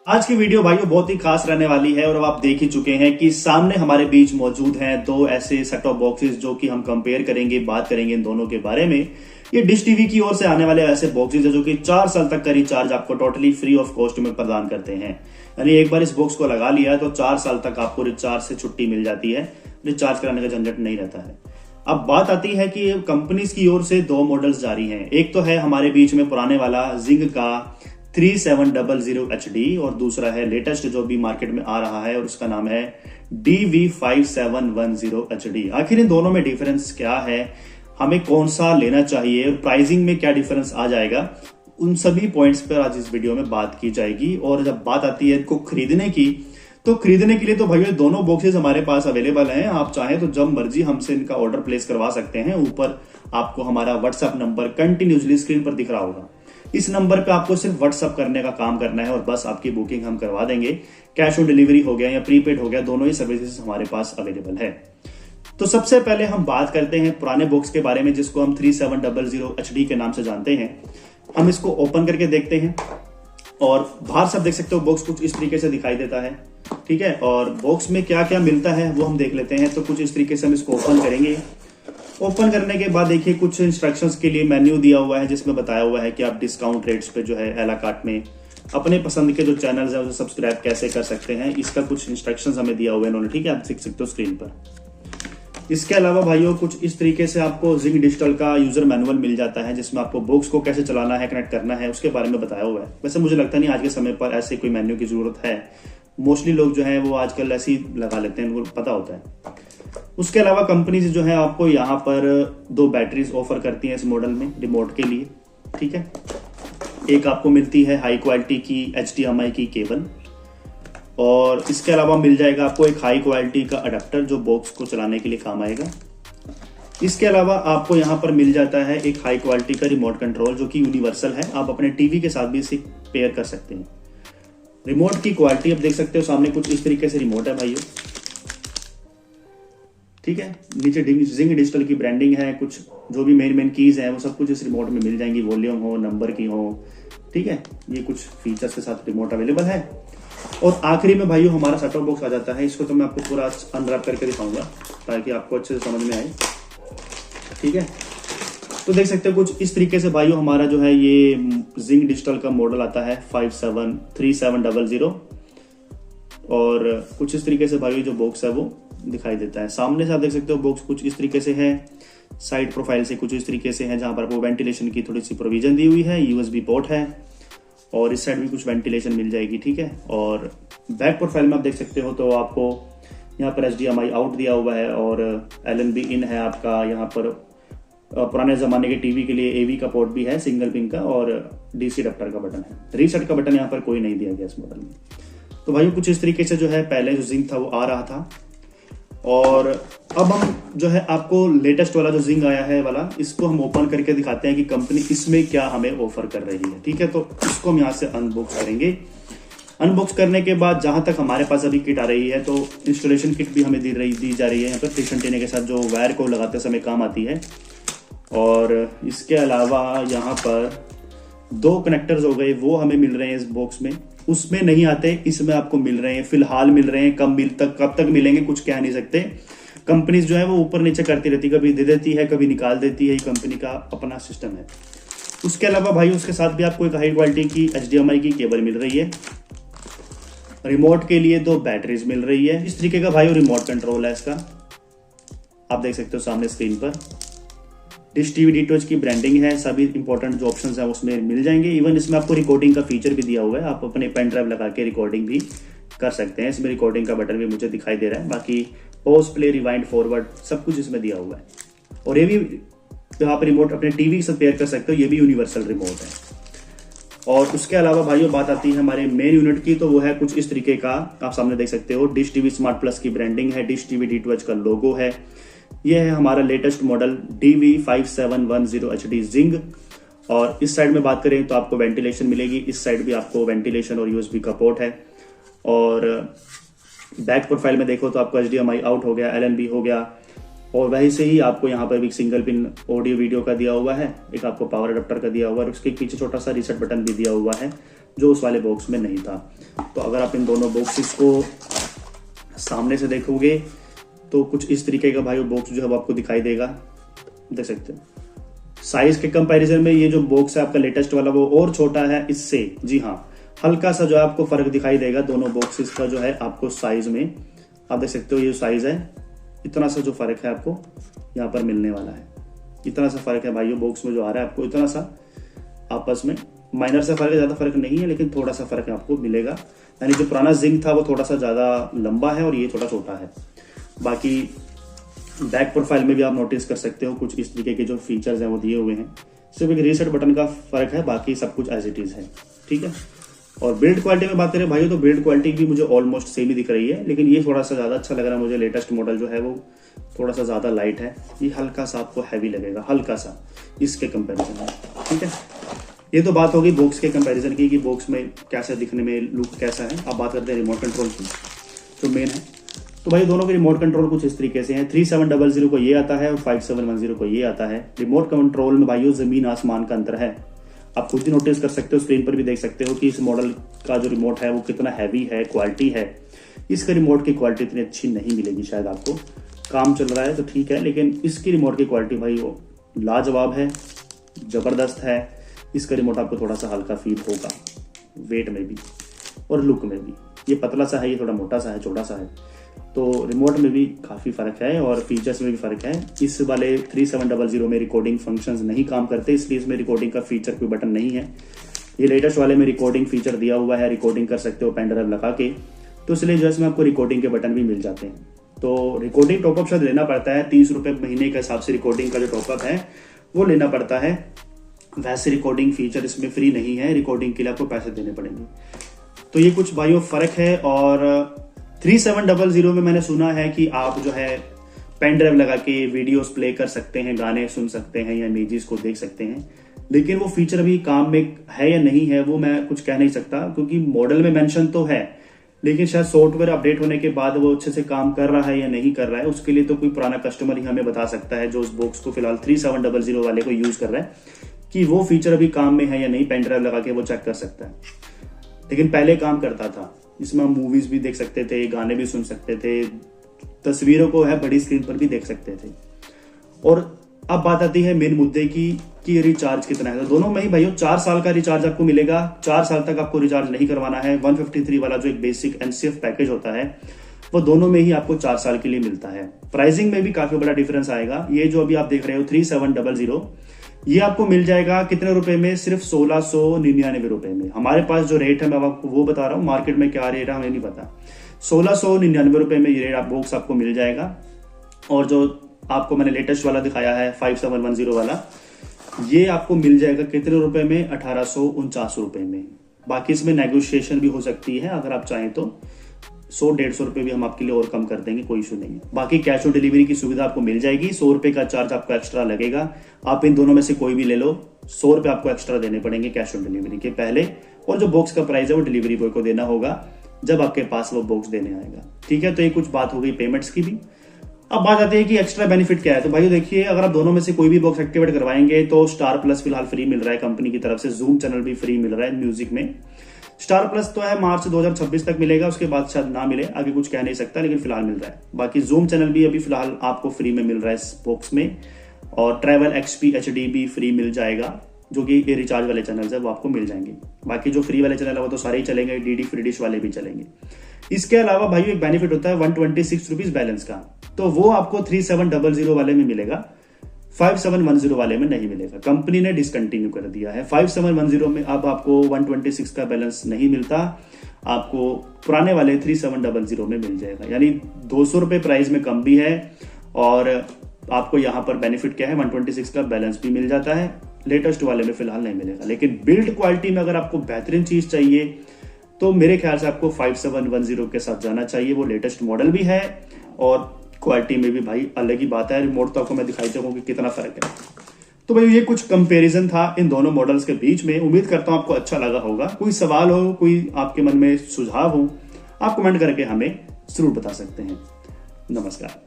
आज की वीडियो भाइयों बहुत ही खास रहने वाली है और अब आप देख ही चुके हैं कि सामने हमारे बीच मौजूद हैं दो ऐसे सेट ऑफ बॉक्सेस जो कि हम कंपेयर करेंगे, बात करेंगे इन दोनों के बारे में। ये डिश टीवी की ओर से आने वाले ऐसे बॉक्सेस है जो कि 4 साल तक का रिचार्ज आपको टोटली फ्री ऑफ कॉस्ट में प्रदान करते हैं। यानी एक बार इस बॉक्स को लगा लिया तो 4 साल तक आपको रिचार्ज से छुट्टी मिल जाती है, रिचार्ज कराने का झंझट नहीं रहता है। अब बात आती है कि कंपनीज की ओर से दो मॉडल्स जारी हैं। एक तो है हमारे बीच में पुराने वाला जिंग का 3700 HD और दूसरा है लेटेस्ट जो भी मार्केट में आ रहा है और उसका नाम है DV5710 HD। आखिर इन दोनों में डिफरेंस क्या है, हमें कौन सा लेना चाहिए और प्राइसिंग में क्या डिफरेंस आ जाएगा, उन सभी पॉइंट्स पर आज इस वीडियो में बात की जाएगी। और जब बात आती है इनको खरीदने की, तो खरीदने के लिए तो भाइयों दोनों बॉक्सेस हमारे पास अवेलेबल हैं। आप चाहें तो जब मर्जी हमसे इनका ऑर्डर प्लेस करवा सकते हैं। ऊपर आपको हमारा व्हाट्सएप नंबर कंटिन्यूसली स्क्रीन पर दिख रहा होगा। इस नंबर पे आपको सिर्फ व्हाट्सएप करने का काम करना है और बस आपकी बुकिंग हम करवा देंगे। कैश ऑन डिलीवरी हो गया या प्रीपेड हो गया, दोनों ही सर्विसेज हमारे पास अवेलेबल है। तो सबसे पहले हम बात करते हैं पुराने बॉक्स के बारे में जिसको हम 3700 HD के नाम से जानते हैं। हम इसको ओपन करके देखते हैं और बाहर सब देख सकते हो बॉक्स कुछ इस तरीके से दिखाई देता है, ठीक है। और बॉक्स में क्या क्या मिलता है वो हम देख लेते हैं। तो कुछ इस तरीके से हम इसको ओपन करेंगे। ओपन करने के बाद देखिए कुछ इंस्ट्रक्शंस के लिए मेन्यू दिया हुआ है जिसमें बताया हुआ है कि आप डिस्काउंट रेट्स पे जो है एला कार्ट में अपने पसंद के जो चैनल्स हैं उसे सब्सक्राइब कैसे कर सकते हैं, इसका कुछ इंस्ट्रक्शंस हमें दिया हुआ है इन्होंने, ठीक है। आप देख सकते हो स्क्रीन पर। इसके अलावा भाइयों कुछ इस तरीके से आपको जिंग डिजिटल का यूजर मैनुअल मिल जाता है जिसमें आपको बॉक्स को कैसे चलाना है, कनेक्ट करना है, उसके बारे में बताया हुआ है। वैसे मुझे लगता नहीं आज के समय पर ऐसे कोई मेन्यू की जरूरत है। मोस्टली लोग जो है वो आजकल ऐसे ही लगा लेते हैं, उनको पता होता है। उसके अलावा कंपनीज जो है आपको यहाँ पर 2 बैटरीज ऑफर करती हैं इस मॉडल में रिमोट के लिए, ठीक है। एक आपको मिलती है हाई क्वालिटी की HDMI की केबल और इसके अलावा मिल जाएगा आपको एक हाई क्वालिटी का अडेप्टर जो बॉक्स को चलाने के लिए काम आएगा। इसके अलावा आपको यहाँ पर मिल जाता है एक हाई क्वालिटी का रिमोट कंट्रोल जो कि यूनिवर्सल है। आप अपने टीवी के साथ भी इसे पेयर कर सकते हैं। रिमोट की क्वालिटी आप देख सकते हो, सामने कुछ इस तरीके से रिमोट है भाइयों, ठीक है। नीचे जिंग डिजिटल की ब्रांडिंग है, कुछ जो भी मेन कीज हैं वो सब कुछ इस रिमोट में मिल जाएंगी, वॉल्यूम हो, नंबर की हो, ठीक है। ये कुछ फीचर्स के साथ रिमोट अवेलेबल है। और आखिरी में भाइयों हमारा सेट टॉप बॉक्स आ जाता है। इसको तो मैं आपको पूरा अनरैप करके दिखाऊंगा ताकि आपको अच्छे से समझ में आए, ठीक है। तो देख सकते हो कुछ इस तरीके से भाइयों हमारा जो है ये जिंग डिजिटल का मॉडल आता है 3700 और कुछ इस तरीके से भाइयों जो बॉक्स है वो दिखाई देता है। सामने से आप देख सकते हो बॉक्स कुछ इस तरीके से है, साइड प्रोफाइल से कुछ इस तरीके से है जहां पर आपको वेंटिलेशन की थोड़ी सी प्रोविजन दी हुई है, USB पोर्ट है और इस साइड भी कुछ वेंटिलेशन मिल जाएगी, ठीक है। और बैक प्रोफाइल में आप देख सकते हो तो आपको यहाँ पर HDMI आउट दिया हुआ है और LNB इन है आपका। यहाँ पर पुराने जमाने के टीवी के लिए AV का पोर्ट भी है, सिंगल पिन का, और DC अडेप्टर का बटन है। रीसेट का बटन यहाँ पर कोई नहीं दिया गया इस मॉडल में। तो भाई कुछ इस तरीके से जो है पहले जो जिंग था वो आ रहा था और अब हम जो है आपको लेटेस्ट वाला जो जिंग आया है वाला, इसको हम ओपन करके दिखाते हैं कि कंपनी इसमें क्या हमें ऑफर कर रही है, ठीक है। तो इसको हम यहाँ से अनबॉक्स करेंगे। अनबॉक्स करने के बाद जहां तक हमारे पास अभी किट आ रही है तो इंस्टॉलेशन किट भी हमें दी जा रही है यहाँ पर फ्रिक्शन टेने के साथ, जो वायर को लगाते समय काम आती है। और इसके अलावा यहाँ पर 2 कनेक्टर्स हो गए वो हमें मिल रहे हैं इस बॉक्स में, उसमें नहीं आते, इसमें आपको मिल रहे हैं, फिलहाल मिल रहे हैं। कब तक मिलेंगे कुछ कह नहीं सकते। कंपनीज जो है वो ऊपर नीचे करती रहती, कभी दे देती है कभी निकाल देती है, कंपनी का अपना सिस्टम है। उसके अलावा भाई उसके साथ भी आपको एक हाई क्वालिटी की HDMI की केबल मिल रही है। रिमोट के लिए 2 बैटरीज मिल रही है। इस तरीके का भाई रिमोट कंट्रोल है इसका, आप देख सकते हो सामने स्क्रीन पर। डिश टीवी DTH की ब्रांडिंग है, सभी इंपॉर्टेंट जो ऑप्शंस हैं उसमें मिल जाएंगे। इवन इसमें आपको रिकॉर्डिंग का फीचर भी दिया हुआ है, आप अपने पेन ड्राइव लगा के रिकॉर्डिंग भी कर सकते हैं। इसमें रिकॉर्डिंग का बटन भी मुझे दिखाई दे रहा है। बाकी पॉज, प्ले, रिवाइंड, फॉरवर्ड सब कुछ इसमें दिया हुआ है। और ये भी आप रिमोट अपने टीवी के साथ पेयर कर सकते हो, ये भी यूनिवर्सल रिमोट है। और उसके अलावा भाइयों बात आती है हमारे मेन यूनिट की, तो वो है कुछ इस तरीके का, आप सामने देख सकते हो डिश टीवी स्मार्ट प्लस की ब्रांडिंग है, डिश टीवी DTH का लोगो है। यह है हमारा लेटेस्ट मॉडल DV5710 HD जिंग। और इस साइड में बात करें तो आपको वेंटिलेशन मिलेगी, इस साइड भी आपको वेंटिलेशन और USB का पोर्ट है। और बैक प्रोफाइल में देखो तो आपको HDMI आउट हो गया, LNB हो गया और वहीं से ही आपको यहाँ पर भी सिंगल पिन ऑडियो वीडियो का दिया हुआ है, एक आपको पावर अडेप्टर का दिया हुआ है और उसके पीछे छोटा सा रीसेट बटन भी दिया हुआ है जो उस वाले बॉक्स में नहीं था। तो अगर आप इन दोनों बॉक्सेस को सामने से देखोगे तो कुछ इस तरीके का भाई बॉक्स जो है आपको दिखाई देगा, देख सकते हो। साइज के कंपैरिजन में ये जो बॉक्स है आपका लेटेस्ट वाला वो और छोटा है इससे, जी हाँ, हल्का सा जो है आपको फर्क दिखाई देगा दोनों बॉक्सेस का जो है आपको साइज में। आप देख सकते हो ये साइज है, इतना सा जो फर्क है आपको यहाँ पर मिलने वाला है, इतना सा फर्क है भाइयों बॉक्स में जो आ रहा है आपको, इतना सा आपस में माइनर सा फर्क है, ज्यादा फर्क नहीं है लेकिन थोड़ा सा फर्क आपको मिलेगा। यानी जो पुराना जिंक था वो थोड़ा सा ज्यादा लंबा है और ये थोड़ा छोटा है। बाकी बैक प्रोफाइल में भी आप नोटिस कर सकते हो कुछ इस तरीके के जो फीचर्स हैं वो दिए हुए हैं, सिर्फ एक रीसेट बटन का फर्क है, बाकी सब कुछ एज इट इज है, ठीक है। और बिल्ड क्वालिटी में बात करें भाइयों तो बिल्ड क्वालिटी भी मुझे ऑलमोस्ट सेम ही दिख रही है, लेकिन ये थोड़ा सा ज्यादा अच्छा लग रहा है मुझे। लेटेस्ट मॉडल जो है वो थोड़ा सा ज्यादा लाइट है, ये हल्का सा आपको हैवी लगेगा, हल्का सा इसके कंपैरिजन में, ठीक है। ये तो बात होगी बॉक्स के कंपैरिजन की कि बॉक्स में कैसा दिखने में लुक कैसा है। अब बात करते हैं रिमोट कंट्रोल की जो मेन है। तो भाई दोनों के रिमोट कंट्रोल कुछ इस तरीके से हैं। 3700 को ये आता है और 5710 को ये आता है। रिमोट कंट्रोल में भाइयों जमीन आसमान का अंतर है, आप खुद ही नोटिस कर सकते हो, स्क्रीन पर भी देख सकते हो कि इस मॉडल का जो रिमोट है वो कितना हैवी है, क्वालिटी है। इसका रिमोट की क्वालिटी इतनी अच्छी नहीं मिलेगी शायद आपको, काम चल रहा है तो ठीक है, लेकिन इसकी रिमोट की क्वालिटी भाई वो लाजवाब है, जबरदस्त है। इसका रिमोट आपको थोड़ा सा हल्का फील होगा वेट में भी और लुक में भी। ये पतला सा है, ये थोड़ा मोटा सा है, छोटा सा है, तो रिमोट में भी काफ़ी फ़र्क है और फीचर्स में भी फ़र्क है। इस वाले 3700 में रिकॉर्डिंग फंक्शंस नहीं काम करते, इसलिए इसमें रिकॉर्डिंग का फीचर कोई बटन नहीं है। ये लेटेस्ट वाले में रिकॉर्डिंग फीचर दिया हुआ है, रिकॉर्डिंग कर सकते हो पेन ड्राइव लगा के, तो इसलिए जो इसमें आपको रिकॉर्डिंग के बटन भी मिल जाते हैं। तो रिकॉर्डिंग टॉपअप शायद लेना पड़ता है, 30 रुपये महीने के हिसाब से रिकॉर्डिंग का जो टॉपअप है वो लेना पड़ता है। वैसे रिकॉर्डिंग फीचर इसमें फ्री नहीं है, रिकॉर्डिंग के लिए आपको पैसे देने पड़ेंगे। तो ये कुछ भाइयों फ़र्क है। और 3700 में मैंने सुना है कि आप जो है पेन ड्राइव लगा के वीडियोस प्ले कर सकते हैं, गाने सुन सकते हैं या इमेजेस को देख सकते हैं, लेकिन वो फीचर अभी काम में है या नहीं है वो मैं कुछ कह नहीं सकता, क्योंकि मॉडल में मेंशन तो है, लेकिन शायद सॉफ्टवेयर अपडेट होने के बाद वो अच्छे से काम कर रहा है या नहीं कर रहा है, उसके लिए तो कोई पुराना कस्टमर ही हमें बता सकता है जो उस बॉक्स को फिलहाल 3700 वाले को यूज कर रहा है, कि वो फीचर अभी काम में है या नहीं। पेन ड्राइव लगा के वो चेक कर सकता है, लेकिन पहले काम करता था। इसमें हम मूवीज भी देख सकते थे, गाने भी सुन सकते थे, तस्वीरों को है बड़ी स्क्रीन पर भी देख सकते थे। और अब बात आती है मेन मुद्दे की कि रिचार्ज कितना है। तो दोनों में ही भाइयों 4 साल का रिचार्ज आपको मिलेगा, 4 साल तक आपको रिचार्ज नहीं करवाना है। 153 वाला जो एक बेसिक एनसीएफ पैकेज होता है वो दोनों में ही आपको 4 साल के लिए मिलता है। प्राइसिंग में भी काफी बड़ा डिफरेंस आएगा। ये जो अभी आप देख रहे हो 3700 ये आपको मिल जाएगा कितने रुपए में, सिर्फ 1699 रुपए में। हमारे पास जो रेट है मैं आपको वो बता रहा हूँ, मार्केट में क्या रेट है हमें नहीं पता। 1699 रुपए में ये रेट बॉक्स आपको मिल जाएगा। और जो आपको मैंने लेटेस्ट वाला दिखाया है 5710 वाला, ये आपको मिल जाएगा कितने रुपए में, 1849 रुपए में। बाकी इसमें नेगोशिएशन भी हो सकती है, अगर आप चाहें तो 100-150 रुपए भी हम आपके लिए और कम कर देंगे, कोई इशू नहीं है। बाकी कैश ऑन डिलीवरी की सुविधा आपको मिल जाएगी। 100 रुपए का चार्ज आपको एक्स्ट्रा लगेगा। आप इन दोनों में से कोई भी ले लो, 100 रुपए आपको एक्स्ट्रा देने पड़ेंगे कैश ऑन डिलीवरी के पहले, और जो बॉक्स का प्राइस है वो डिलीवरी बॉय को देना होगा जब आपके पास वो बॉक्स देने आएगा, ठीक है। तो ये कुछ बात हो गई पेमेंट्स की भी। अब बात आती है कि एक्स्ट्रा बेनिफिट क्या है। तो भाई देखिए, अगर आप दोनों में से कोई भी बॉक्स एक्टिवेट करवाएंगे तो स्टार प्लस फिलहाल फ्री मिल रहा है कंपनी की तरफ से, जूम चैनल भी फ्री मिल रहा है म्यूजिक में। स्टार प्लस तो है मार्च 2026 तक मिलेगा, उसके बाद शायद ना मिले, आगे कुछ कह नहीं सकता, लेकिन फिलहाल मिल रहा है। बाकी जूम चैनल भी अभी फिलहाल आपको फ्री में मिल रहा है इस बॉक्स में, और ट्रैवल XP HD भी फ्री मिल जाएगा, जो कि ये रिचार्ज वाले चैनल है वो आपको मिल जाएंगे। बाकी जो फ्री वाले चैनल है वो तो सारे ही चलेंगे, DD फ्री डिश वाले भी चलेंगे। इसके अलावा भाई एक बेनिफिट होता है 126 रुपीज बैलेंस का, तो वो आपको 3700 वाले में मिलेगा, 5710 वाले में नहीं मिलेगा। कंपनी ने डिसकंटिन्यू कर दिया है। 5710 में अब आपको 126 का बैलेंस नहीं मिलता, आपको पुराने वाले 3700 में मिल जाएगा। यानी 200 रुपए प्राइस में कम भी है, और आपको यहाँ पर बेनिफिट क्या है, 126 का बैलेंस भी मिल जाता है। लेटेस्ट वाले में फिलहाल नहीं मिलेगा। लेकिन बिल्ड क्वालिटी में अगर आपको बेहतरीन चीज चाहिए तो मेरे ख्याल से आपको 5710 के साथ जाना चाहिए। वो लेटेस्ट मॉडल भी है और क्वालिटी में भी भाई अलग ही बात है। रिमोट तो आपको मैं दिखाई दूंगा कि कितना फर्क है। तो भाई ये कुछ कंपैरिजन था इन दोनों मॉडल्स के बीच में। उम्मीद करता हूं आपको अच्छा लगा होगा। कोई सवाल हो, कोई आपके मन में सुझाव हो, आप कमेंट करके हमें जरूर बता सकते हैं। नमस्कार।